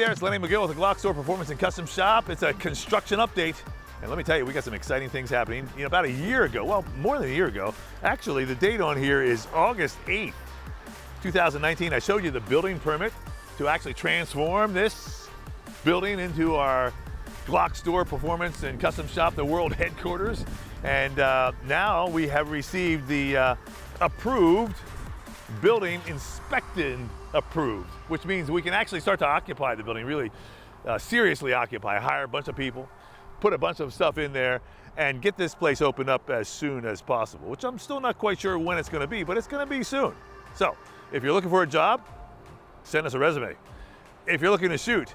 there, it's Lenny Magill with the Glock Store Performance and Custom Shop. It's a construction update. And let me tell you, we got some exciting things happening. You know, about a year ago, well, more than a year ago, actually the date on here is August 8th, 2019. I showed you the building permit to actually transform this building into our Glock Store Performance and Custom Shop, the world headquarters. And now we have received the approved building inspected approved, which means we can actually start to occupy the building, really seriously occupy, hire a bunch of people, put a bunch of stuff in there, and get this place opened up as soon as possible, which I'm still not quite sure when it's going to be, but it's going to be soon. So if you're looking for a job, send us a resume. If you're looking to shoot,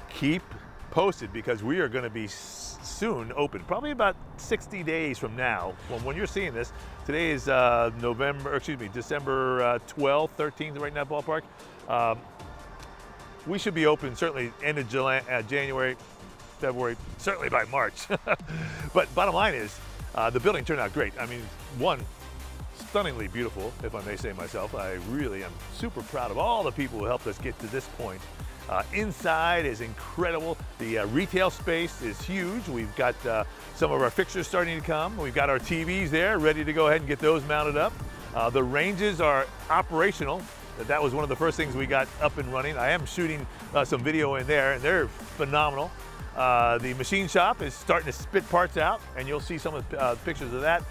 keep posted, because we are going to be soon open, probably about 60 days from now. When you're seeing this, today is December 12th, 13th, right in that ballpark. We should be open certainly end of January, February, certainly by March. But bottom line is, the building turned out great. I mean, one, stunningly beautiful, if I may say myself. I really am super proud of all the people who helped us get to this point. Inside is incredible. The retail space is huge. We've got some of our fixtures starting to come. We've got our TVs there, ready to go ahead and get those mounted up. The ranges are operational. That was one of the first things we got up and running. I am shooting some video in there, and they're phenomenal. The machine shop is starting to spit parts out, and you'll see some of the pictures of that.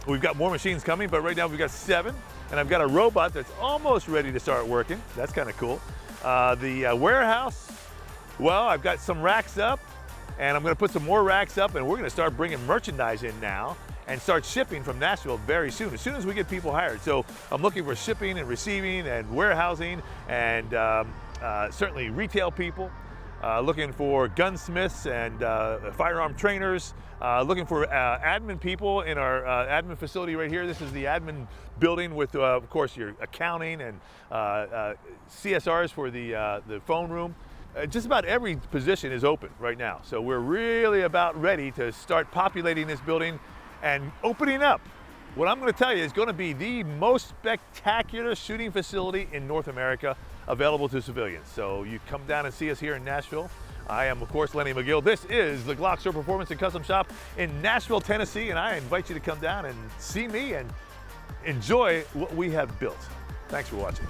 We've got more machines coming, but right now we've got 7, and I've got a robot that's almost ready to start working. That's kind of cool. The warehouse, well, I've got some racks up, and I'm going to put some more racks up, and we're going to start bringing merchandise in now and start shipping from Nashville very soon, as soon as we get people hired. So I'm looking for shipping and receiving and warehousing, and certainly retail people. Looking for gunsmiths and firearm trainers, looking for admin people in our admin facility right here. This is the admin building with, of course, your accounting and CSRs for the phone room. Just about every position is open right now. So we're really about ready to start populating this building and opening up what I'm going to tell you is going to be the most spectacular shooting facility in North America available to civilians. So you come down and see us here in Nashville. I am, of course, Lenny Magill. This is the Glock Store Performance and Custom Shop in Nashville, Tennessee, and I invite you to come down and see me and enjoy what we have built. Thanks for watching.